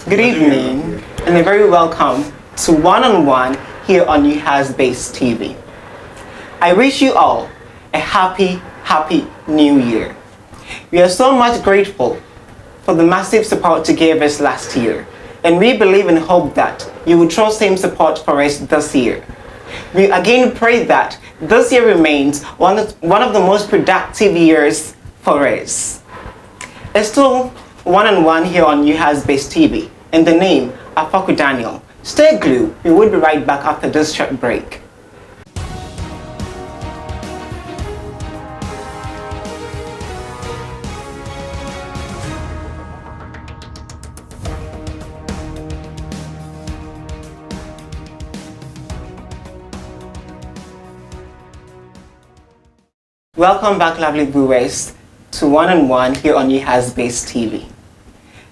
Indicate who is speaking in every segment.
Speaker 1: Good evening, and a very welcome to One-on-One here on UHAS Base TV. I wish you all a happy new year. We are so much grateful for the massive support you gave us last year, and we believe and hope that you will show same support for us this year. We again pray that this year remains one of the most productive years for us. It's still One-on-One here on UHAS Base TV, and the name Afaku Daniel. Stay glued. We will be right back after this short break. Welcome back, lovely viewers, to One-on-One here on UHAS Base TV.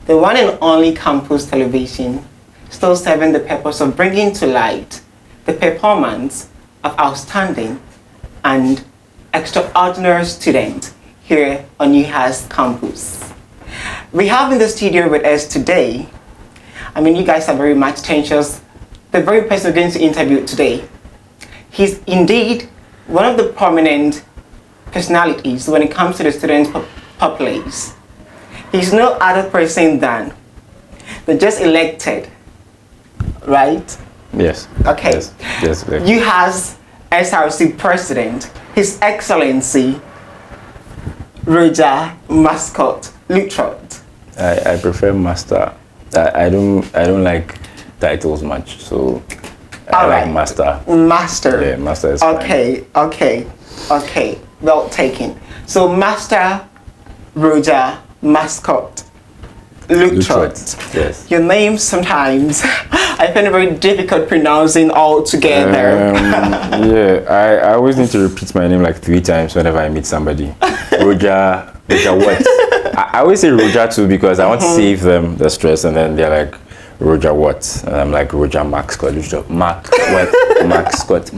Speaker 1: The one and only campus television still serving the purpose of bringing to light the performance of outstanding and extraordinary students here on UHAS campus. We have in the studio with us today, you guys are very much tensions. The very person we're going to interview today, he's indeed one of the prominent personalities when it comes to the student populace. He's no other person than the just elected, right?
Speaker 2: Yes.
Speaker 1: Okay.
Speaker 2: Yes.
Speaker 1: UHAS SRC President, His Excellency Rodger Mascott Lutterodt.
Speaker 2: I prefer master. I don't like titles much, so I like master.
Speaker 1: Master.
Speaker 2: Yeah, master is
Speaker 1: fine. Okay. Well taken. So Master Rodger Mascott Lutterodt.
Speaker 2: Yes.
Speaker 1: Your name sometimes I find it very difficult pronouncing all together.
Speaker 2: I always need to repeat my name like 3 times whenever I meet somebody. Rodger what? I always say Rodger too because I want to save them the stress, and then they're like, Rodger what? And I'm like, Rodger Mascott Lutterodt. Mascott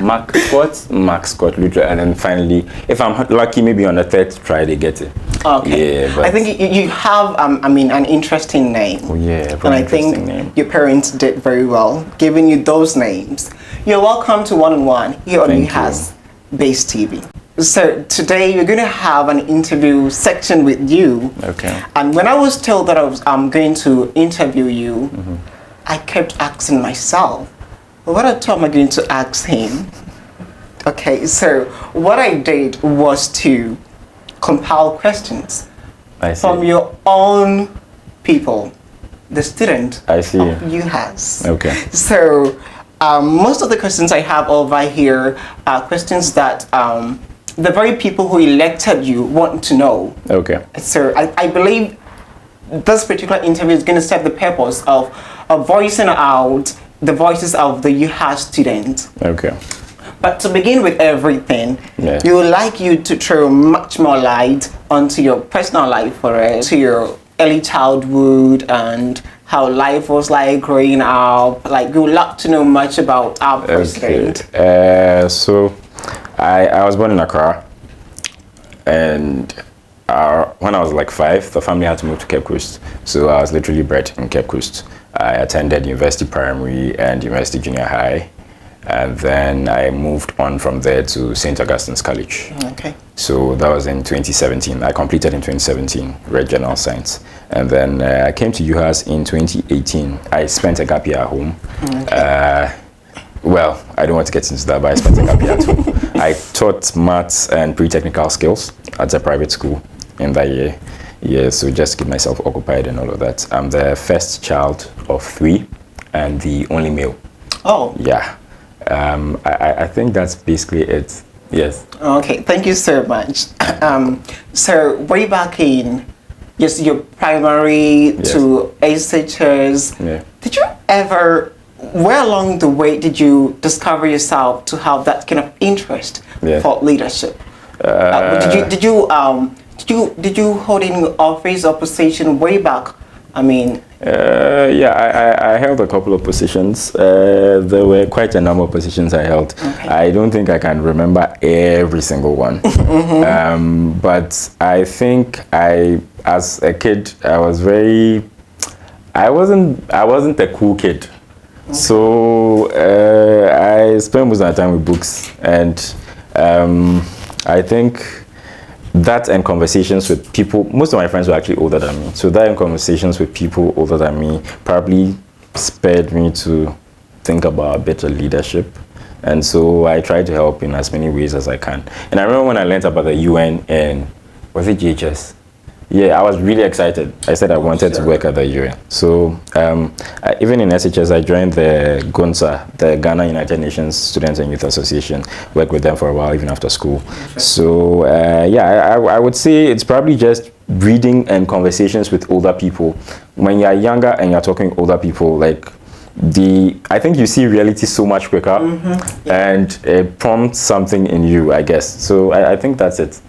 Speaker 2: Lutterodt. And then finally, if I'm lucky, maybe on the 3rd try they get it.
Speaker 1: Okay.
Speaker 2: Yeah, but
Speaker 1: I think you have an interesting name.
Speaker 2: Oh yeah,
Speaker 1: and I think
Speaker 2: name.
Speaker 1: Your parents did very well giving you those names. You're welcome to One-on-One here on UHAS Base TV. So today we're going to have an interview section with you.
Speaker 2: Okay.
Speaker 1: And when I was told that I'm going to interview you, I kept asking myself, what am I going to ask him? Okay, so what I did was to compile questions from your own people, the student
Speaker 2: I see.
Speaker 1: of UHAS.
Speaker 2: Okay.
Speaker 1: So most of the questions I have over here are questions that the very people who elected you want to know.
Speaker 2: Okay.
Speaker 1: So I believe this particular interview is going to serve the purpose of voicing out the voices of the UHAS students.
Speaker 2: Okay.
Speaker 1: But to begin with everything, we would like you to throw much more light onto your personal life for us, to your early childhood and how life was like growing up. Like, we would love to know much about our president.
Speaker 2: So I was born in Accra, and when I was like 5, the family had to move to Cape Coast, so I was literally bred in Cape Coast. I attended University Primary and University Junior High, and then I moved on from there to St. Augustine's College.
Speaker 1: Okay.
Speaker 2: So that was in 2017. I completed in 2017, read General Science, and then I came to UHAS in 2018. I spent a gap year at home. Okay. Well, I don't want to get into that, but I spent a gap year at home. I taught maths and pre-technical skills at a private school in that year. Yeah, so just to keep myself occupied and all of that. I'm the first child of 3 and the only male. Oh. Yeah. I think that's basically it. Yes.
Speaker 1: Okay, thank you so much. So way back in your primary to SHS, did you ever, where along the way did you discover yourself to have that kind of interest for leadership? Did you hold any office or position way back?
Speaker 2: I held a couple of positions. There were quite a number of positions I held. Okay. I don't think I can remember every single one. But I think as a kid, I was very I wasn't a cool kid. Okay. So I spent most of my time with books, and I think that and conversations with people, most of my friends were actually older than me. So that and conversations with people older than me probably spurred me to think about better leadership. And so I try to help in as many ways as I can. And I remember when I learned about the UN and, was it JHS? Yeah, I was really excited. I said I wanted to work at the UN. So even in SHS, I joined the GUNSA, the Ghana United Nations Students and Youth Association, worked with them for a while, even after school. So yeah, I would say it's probably just reading and conversations with older people. When you're younger and you're talking with older people, like, I think you see reality so much quicker, and it prompts something in you, I guess. So I think that's it.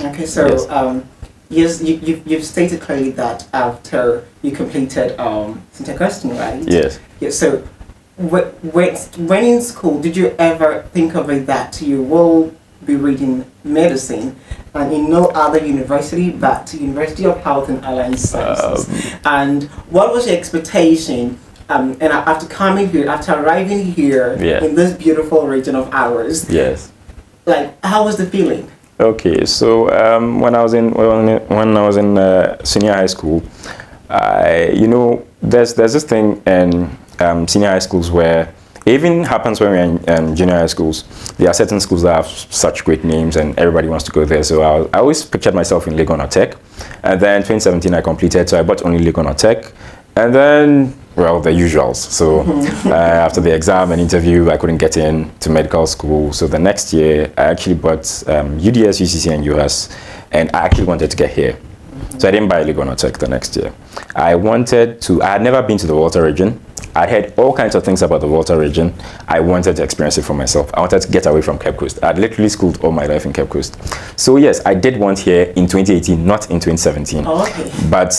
Speaker 1: Okay, so yes, you've stated clearly that after you completed St. Augustine, right?
Speaker 2: Yes.
Speaker 1: Yeah, so when in school, did you ever think of it that you will be reading medicine and in no other university but University of Health and Allied Sciences? And what was your expectation? And after coming here, after arriving here in this beautiful region of ours, like, how was the feeling?
Speaker 2: Okay, so when I was in senior high school, there's this thing in senior high schools where it even happens when we're in junior high schools. There are certain schools that have such great names and everybody wants to go there. So I always pictured myself in Lagos Tech, and then 2017 I completed, so I bought only Lagos Tech, and then, well, the usuals. So after the exam and interview, I couldn't get in to medical school. So the next year, I actually bought UDS, UCC, and UHAS, and I actually wanted to get here. So I didn't buy Lagos Tech the next year. I had never been to the Volta region. I'd heard all kinds of things about the Volta region. I wanted to experience it for myself. I wanted to get away from Cape Coast. I'd literally schooled all my life in Cape Coast. So yes, I did want here in 2018, not in 2017. Oh, okay. But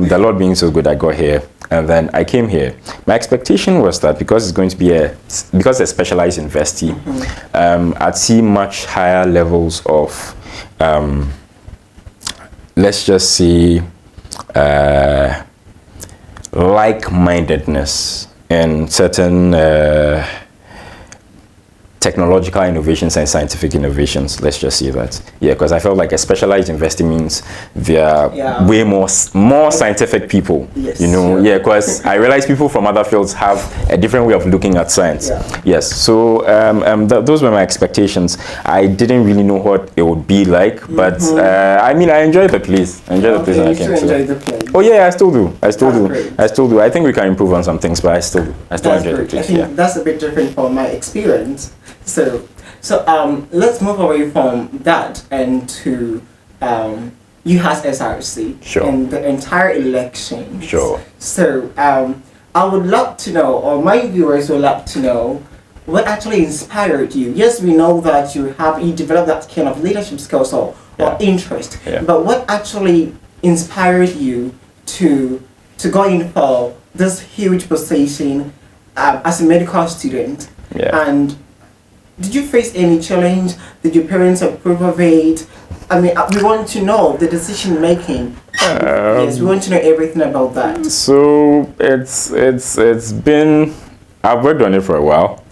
Speaker 2: the Lord being so good, I got here. And then I came here. My expectation was that because it's going to be because it's a specialized university, I'd see much higher levels of, let's just say, like-mindedness and certain technological innovations and scientific innovations, let's just say that. Yeah, because I felt like a specialized university means there are way more scientific people, yeah, because I realized people from other fields have a different way of looking at science. Yes, so those were my expectations. I didn't really know what it would be like, but I mean, I enjoyed the place. I enjoyed the place when I came to. Oh yeah, I still do. I still do. I think we can improve on some things, but I still enjoy the place.
Speaker 1: I think that's a bit different from my experience. So let's move away from that and to UHAS SRC and the entire election.
Speaker 2: Sure.
Speaker 1: So I would love to know, or my viewers would love to know, what actually inspired you. Yes, we know that you developed that kind of leadership skills or interest, but what actually inspired you to go in for this huge position as a medical student? And did you face any challenge? Did your parents approve of it? I mean, we want to know the decision making. Yes, we want to know everything about that.
Speaker 2: So it's been, I've worked on it for a while.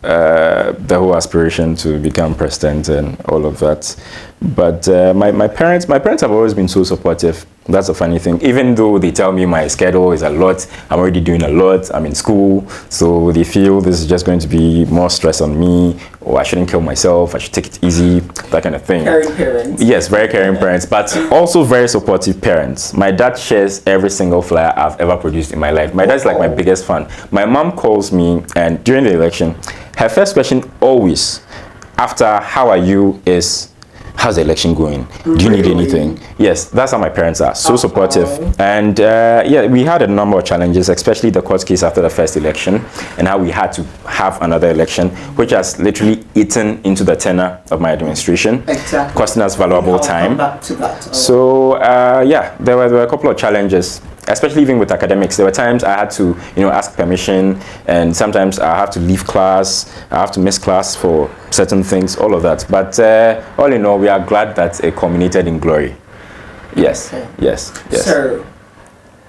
Speaker 2: The whole aspiration to become president and all of that. But my parents have always been so supportive. That's a funny thing. Even though they tell me my schedule is a lot, I'm already doing a lot, I'm in school, so they feel this is just going to be more stress on me, or I shouldn't kill myself, I should take it easy, that kind of thing.
Speaker 1: Caring parents.
Speaker 2: Yes, very caring parents, but also very supportive parents. My dad shares every single flyer I've ever produced in my life. My dad's like my biggest fan. My mom calls me, and during the election, her first question always, after "how are you?" is, "how's the election going? Do you need anything?" Yes, that's how my parents are. So supportive. And yeah, we had a number of challenges, especially the court case after the first election, and how we had to have another election, which has literally eaten into the tenure of my administration, costing us valuable time.
Speaker 1: Back to that.
Speaker 2: So yeah, there were a couple of challenges. Especially even with academics, there were times I had to, ask permission, and sometimes I have to leave class, I have to miss class for certain things, all of that. But all in all, we are glad that it culminated in glory. Yes, yes, yes.
Speaker 1: So,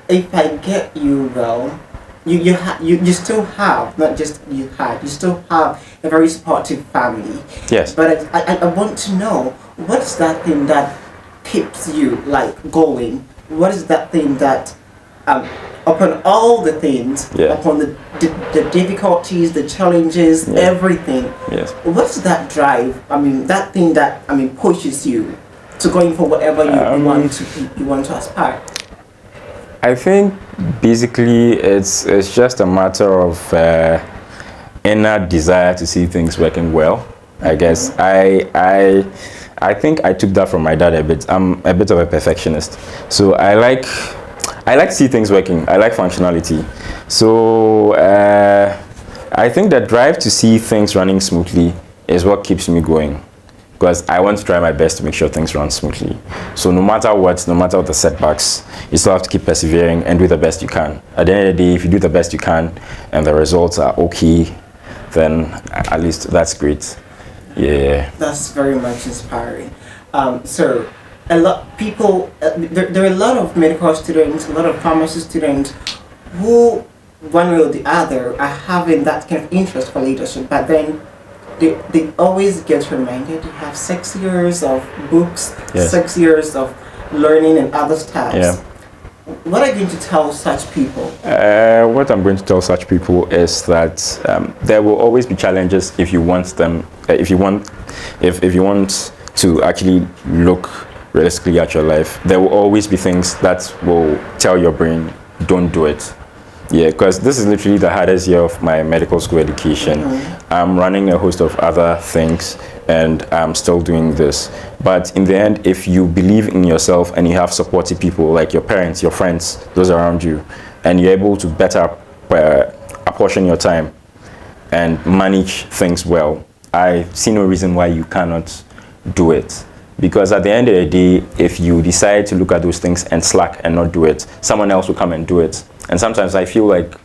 Speaker 1: if I get you well, you still have, not just you had, you still have a very supportive family.
Speaker 2: Yes.
Speaker 1: But I want to know, what is that thing that keeps you like going? What is that thing that upon all the things, upon the difficulties, the challenges, everything, what's that drive? I mean, that thing that pushes you to going for whatever you want to aspire.
Speaker 2: I think basically it's just a matter of inner desire to see things working well. I guess I think I took that from my dad a bit. I'm a bit of a perfectionist, so I like to see things working. I like functionality, so I think the drive to see things running smoothly is what keeps me going, because I want to try my best to make sure things run smoothly. So no matter what the setbacks, you still have to keep persevering and do the best you can. At the end of the day, if you do the best you can and the results are okay, then at least that's great. Yeah. That's
Speaker 1: very much inspiring. So a lot people, there are a lot of medical students, a lot of pharmacy students who, one way or the other, are having that kind of interest for leadership, but then they always get reminded you have 6 years of books, 6 years of learning and other stuff.
Speaker 2: Yeah.
Speaker 1: What are you going to tell such people?
Speaker 2: What I'm going to tell such people is that there will always be challenges if you want them. If you want to actually look realistically at your life, there will always be things that will tell your brain, don't do it. Yeah, because this is literally the hardest year of my medical school education. I'm running a host of other things and I'm still doing this. But in the end, if you believe in yourself and you have supportive people like your parents, your friends, those around you, and you're able to better apportion your time and manage things well, I see no reason why you cannot do it. Because at the end of the day, if you decide to look at those things and slack and not do it, someone else will come and do it. And sometimes I feel like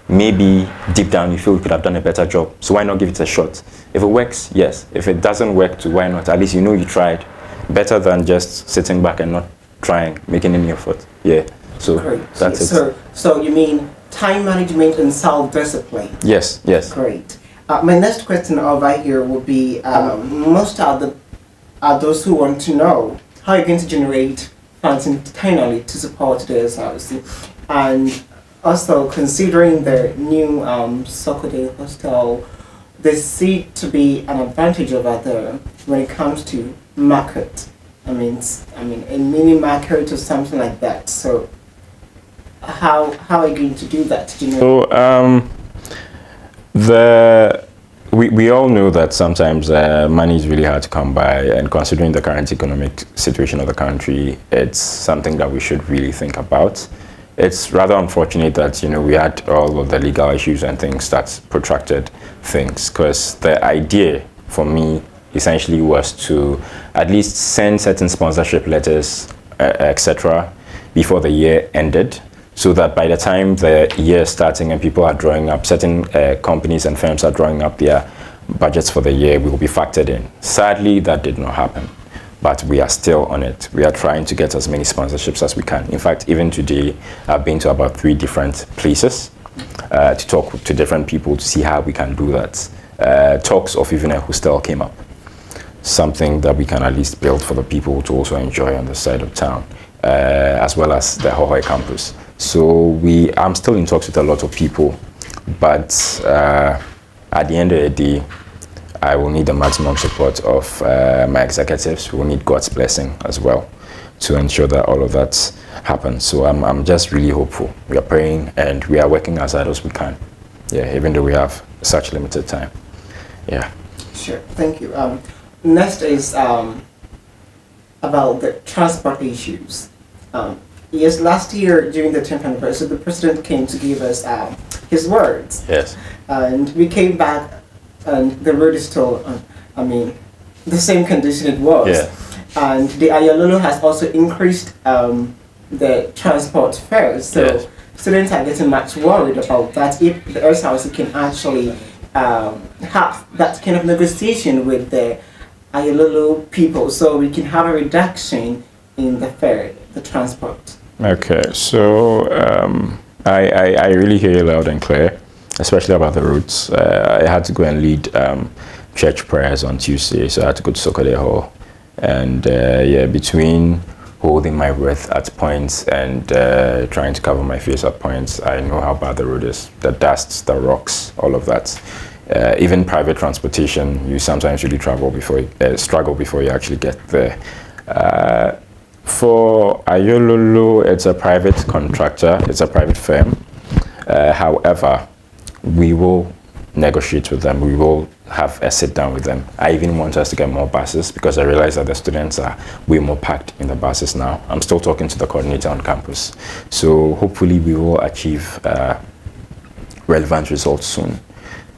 Speaker 2: maybe deep down you feel you could have done a better job. So why not give it a shot? If it works, yes. If it doesn't work, too, why not? At least you know you tried. Better than just sitting back and not trying, making any effort. Yeah. So that's it.
Speaker 1: So you mean time management and self-discipline?
Speaker 2: Yes, yes.
Speaker 1: Great. My next question over here will be, most are those who want to know how you're going to generate funds internally to support the SRC. And also considering the new Sokode hostel, there seems to be an advantage over there when it comes to market. I mean a mini market or something like that. So how are you going to do that?
Speaker 2: So we all know that sometimes money is really hard to come by, and considering the current economic situation of the country, it's something that we should really think about. It's rather unfortunate that we had all of the legal issues and things that protracted things, because the idea for me essentially was to at least send certain sponsorship letters, etc., before the year ended, so that by the time the year is starting and people are drawing up, certain companies and firms are drawing up their budgets for the year, we will be factored in. Sadly, that did not happen, but we are still on it. We are trying to get as many sponsorships as we can. In fact, even today, I've been to about 3 different places to talk to different people to see how we can do that. Talks of even a hostel came up, something that we can at least build for the people to also enjoy on the side of town, as well as the Hohoi campus. So I'm still in talks with a lot of people, but at the end of the day, I will need the maximum support of my executives. We will need God's blessing as well to ensure that all of that happens. So I'm just really hopeful. We are praying and we are working as hard as we can. Yeah, even though we have such limited time. Yeah.
Speaker 1: Sure. Thank you. Next is about the transport issues. Yes, last year during the 10th anniversary, the president came to give us his words.
Speaker 2: Yes.
Speaker 1: And we came back, and the road is still, the same condition it was.
Speaker 2: Yeah.
Speaker 1: And the Ayalolo has also increased the transport fares. So students are getting much worried about that, if the SRC can actually have that kind of negotiation with the Ayalolo people, so we can have a reduction in the fare, the transport.
Speaker 2: Okay, so I really hear you loud and clear, especially about the routes. I had to go and lead church prayers on Tuesday, so I had to go to Sokode Hall. And yeah, between holding my breath at points and trying to cover my face at points, I know how bad the road is. The dust, the rocks, all of that. Even private transportation, you sometimes really struggle before you actually get there. For Ayololo, it's a private contractor, it's a private firm. However, we will negotiate with them. We will have a sit down with them. I even want us to get more buses because I realize that the students are way more packed in the buses now. I'm still talking to the coordinator on campus. So hopefully we will achieve relevant results soon.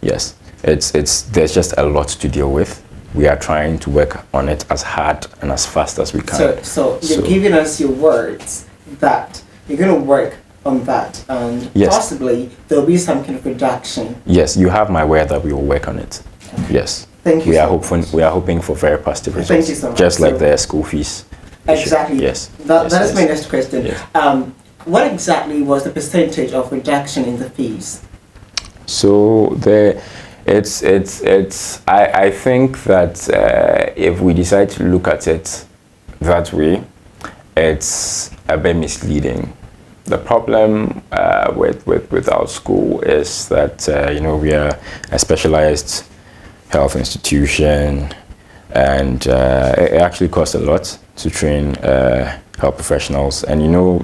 Speaker 2: Yes, there's just a lot to deal with. We are trying to work on it as hard and as fast as we can.
Speaker 1: So you're giving us your words that you're going to work on that, and
Speaker 2: yes,
Speaker 1: possibly there'll be some kind of reduction.
Speaker 2: Yes, you have my word that we will work on it. Okay. Yes.
Speaker 1: Thank you.
Speaker 2: We are hoping for very positive results.
Speaker 1: Thank you so much.
Speaker 2: Just like the school fees.
Speaker 1: Exactly.
Speaker 2: Yes.
Speaker 1: That is my next question.
Speaker 2: Yes.
Speaker 1: What exactly was the percentage of reduction in the fees?
Speaker 2: So I think that if we decide to look at it that way, it's a bit misleading. The problem with our school is that we are a specialized health institution, and it actually costs a lot to train health professionals. And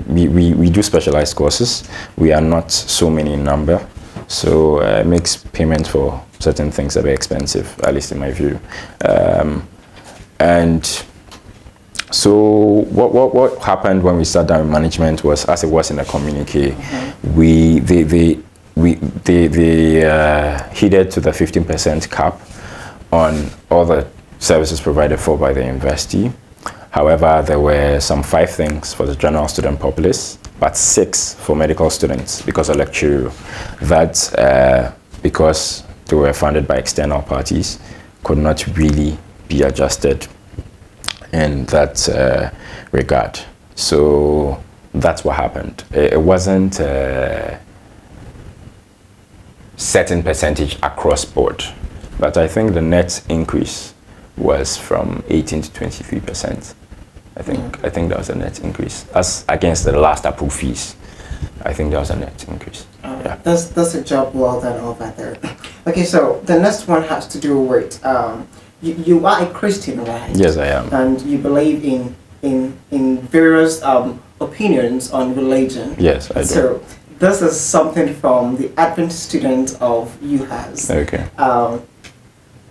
Speaker 2: we do specialized courses. We are not so many in number, so it makes payment for certain things a bit expensive, at least in my view. And so what happened when we sat down with management was, as it was in the communique, they heeded to the 15% cap on all the services provided for by the university. However, there were some 5 things for the general student populace, but 6 for medical students because of lecture that because they were funded by external parties could not really be adjusted in that regard. So that's what happened. It wasn't a certain percentage across board, but I think the net increase was from 18 to 23%. I think that was a net increase as against the last approved fees. I think there was a net increase. Yeah.
Speaker 1: That's a job well done over there. Okay, so the next one has to do with you are a Christian, right?
Speaker 2: Yes, I am.
Speaker 1: And you believe in various opinions on religion.
Speaker 2: Yes, I do.
Speaker 1: So this is something from the Adventist student of UHAS.
Speaker 2: Okay.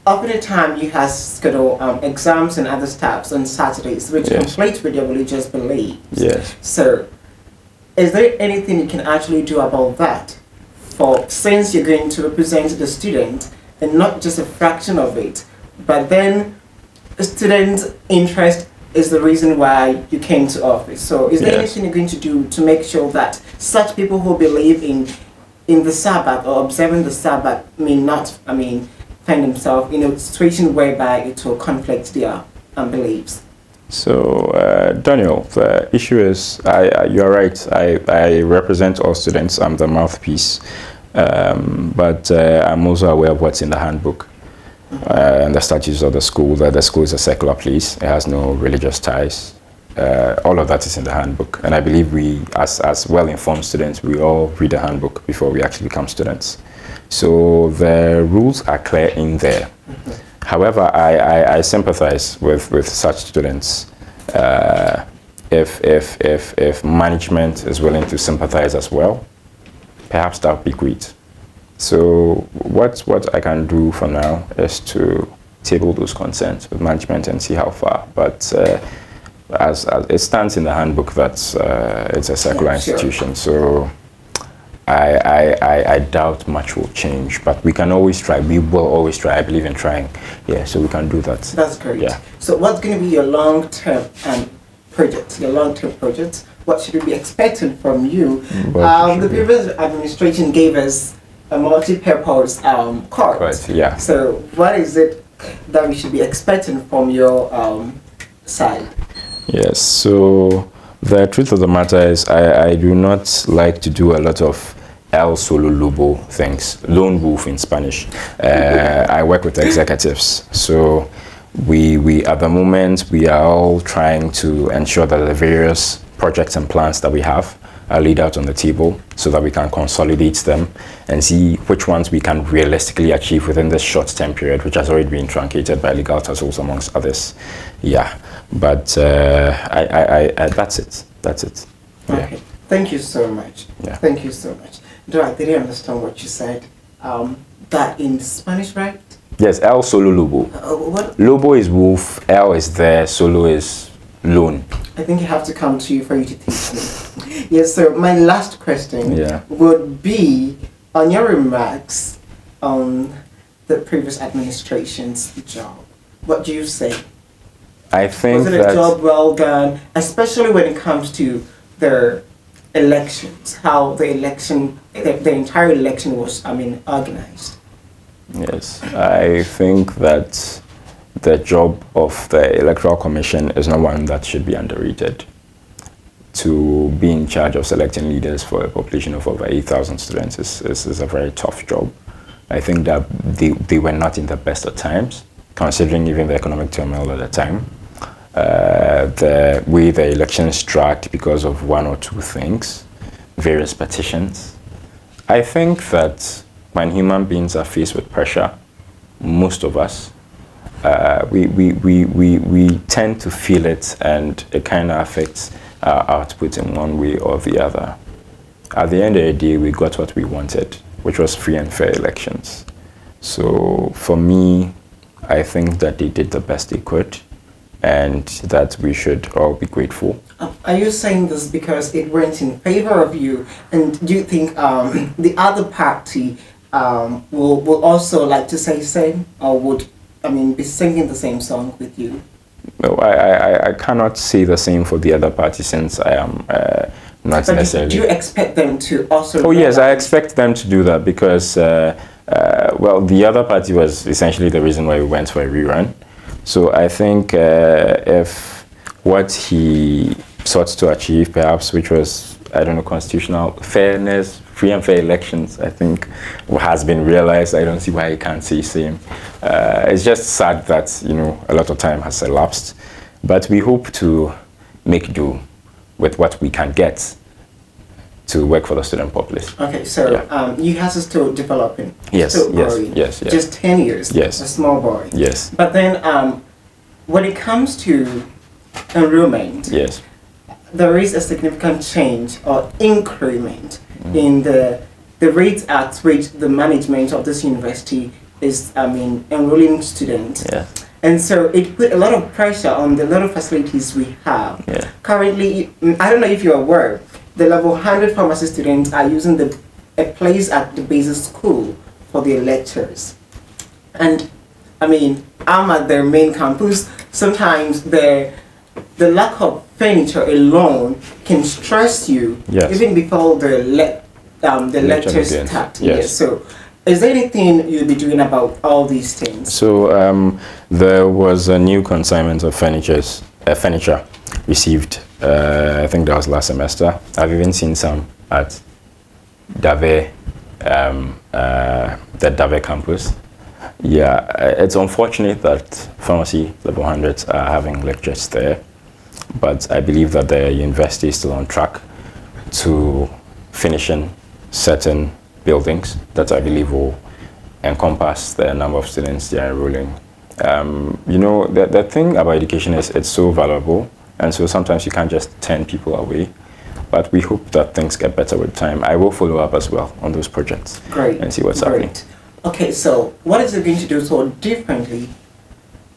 Speaker 1: Over the time, UHAS schedule exams and other stuff on Saturdays, which conflict with your religious beliefs.
Speaker 2: Yes.
Speaker 1: So, is there anything you can actually do about that? Since you're going to represent the student and not just a fraction of it, but then the student's interest is the reason why you came to office. So is there anything you're going to do to make sure that such people who believe in the Sabbath or observing the Sabbath find themselves in a situation whereby it will conflict their beliefs? So,
Speaker 2: Daniel, the issue is, you're right, I represent all students, I'm the mouthpiece, but I'm also aware of what's in the handbook and the statutes of the school, that the school is a secular place, it has no religious ties. All of that is in the handbook, and I believe we, as well-informed students, we all read the handbook before we actually become students. So the rules are clear in there. However, I sympathize with such students. If management is willing to sympathize as well, perhaps that would be great. So what I can do for now is to table those concerns with management and see how far. But as it stands in the handbook, that it's a secular institution. So I doubt much will change, but we can always try. We will always try. I believe in trying. Yeah, so we can do that.
Speaker 1: That's great.
Speaker 2: Yeah.
Speaker 1: So what's going to be your long-term project? Your long-term project? What should we be expecting from you? The previous administration gave us a multi-purpose court.
Speaker 2: Right. Yeah.
Speaker 1: So what is it that we should be expecting from your side?
Speaker 2: Yes. So The truth of the matter is I do not like to do a lot of El Solo Lobo things, lone wolf in Spanish. I work with executives, so we at the moment we are all trying to ensure that the various projects and plans that we have are laid out on the table so that we can consolidate them and see which ones we can realistically achieve within this short-term period, which has already been truncated by legal tussles amongst others. Yeah, but that's it. That's it. Yeah.
Speaker 1: Okay. Thank you so much.
Speaker 2: Yeah.
Speaker 1: Thank you so much. Though I didn't understand what you said. That in Spanish, right?
Speaker 2: Yes, El Solo Lobo.
Speaker 1: What?
Speaker 2: Lobo is wolf, El is there, Solo is lone.
Speaker 1: I think I have to come to you for you to teach me. Yes, so my last question would be on your remarks on the previous administration's job. What do you say?
Speaker 2: I think
Speaker 1: was it a job well done, especially when it comes to their elections, how the entire election was, organized?
Speaker 2: Yes, I think that the job of the Electoral Commission is not one that should be underrated. To be in charge of selecting leaders for a population of over 8,000 students is a very tough job. I think that they were not in the best of times, considering even the economic turmoil at the time. The way the elections tracked because of one or two things, various petitions. I think that when human beings are faced with pressure, most of us, we tend to feel it, and it kind of affects our output in one way or the other. At the end of the day, we got what we wanted, which was free and fair elections. So for me, I think that they did the best they could, and that we should all be grateful.
Speaker 1: Are you saying this because it went in favor of you, and do you think the other party will also like to say same, or would be singing the same song with you?
Speaker 2: No, I cannot say the same for the other party, since I am not
Speaker 1: but
Speaker 2: necessarily.
Speaker 1: Do you expect them to also?
Speaker 2: Oh yes, I expect them to do that because well, the other party was essentially the reason why we went for a rerun. So I think if what he sought to achieve, perhaps, which was, I don't know, constitutional fairness, free and fair elections, I think has been realized. I don't see why he can't say same. It's just sad that, a lot of time has elapsed, but we hope to make do with what we can get to work for the student populace.
Speaker 1: Okay, so UHAS is still developing.
Speaker 2: Yes,
Speaker 1: still
Speaker 2: yes,
Speaker 1: growing.
Speaker 2: yes.
Speaker 1: Just 10 years.
Speaker 2: Yes.
Speaker 1: A small boy.
Speaker 2: Yes.
Speaker 1: But then when it comes to enrollment,
Speaker 2: yes,
Speaker 1: there is a significant change or increment in the rate at which the management of this university is enrolling students.
Speaker 2: yeah,
Speaker 1: And so it put a lot of pressure on the lot of facilities we have.
Speaker 2: yeah.
Speaker 1: Currently, I don't know if you're aware, the level 100 pharmacy students are using a place at the basic school for their lectures. And I'm at their main campus. Sometimes the lack of furniture alone can stress you,
Speaker 2: Yes.
Speaker 1: even before the lectures
Speaker 2: begins.
Speaker 1: start.
Speaker 2: Yes.
Speaker 1: So is there anything you'll be doing about all these things?
Speaker 2: So there was a new consignment of furniture received. I think that was last semester. I've even seen some at Dave, the Dave campus. Yeah, it's unfortunate that pharmacy level 100s are having lectures there, but I believe that the university is still on track to finishing certain buildings that I believe will encompass the number of students they are enrolling. The thing about education is it's so valuable, and so sometimes you can't just turn people away. But we hope that things get better with time. I will follow up as well on those projects.
Speaker 1: Great.
Speaker 2: And see what's happening.
Speaker 1: Okay, so what is it going to do so differently,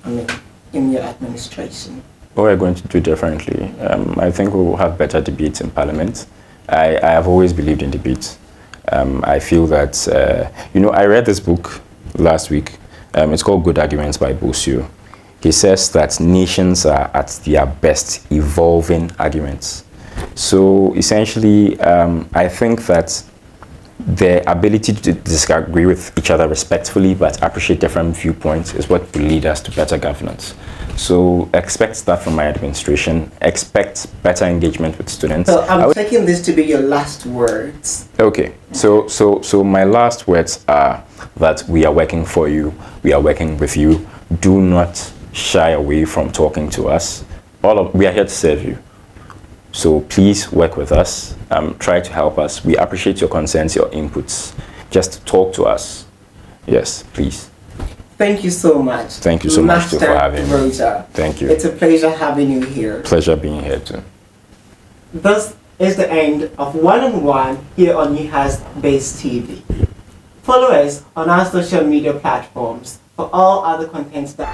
Speaker 1: in your administration?
Speaker 2: What we're going to do differently? I think we will have better debates in Parliament. I have always believed in debates. I feel that, I read this book last week. It's called Good Arguments by Bosio. He says that nations are at their best evolving arguments. So essentially, I think that the ability to disagree with each other respectfully but appreciate different viewpoints is what will lead us to better governance. So expect that from my administration. Expect better engagement with students.
Speaker 1: So I'm taking this to be your last words.
Speaker 2: Okay. So my last words are that we are working for you. We are working with you. Do not shy away from talking to us. We are here to serve you. So please work with us. Try to help us. We appreciate your concerns, your inputs. Just talk to us. Yes, please.
Speaker 1: Thank you so much.
Speaker 2: Thank you so much too for having me.
Speaker 1: Rodger.
Speaker 2: Thank you.
Speaker 1: It's a pleasure having you here.
Speaker 2: Pleasure being here too.
Speaker 1: This is the end of One-on-One here on UHAS Base TV. Follow us on our social media platforms for all other contents that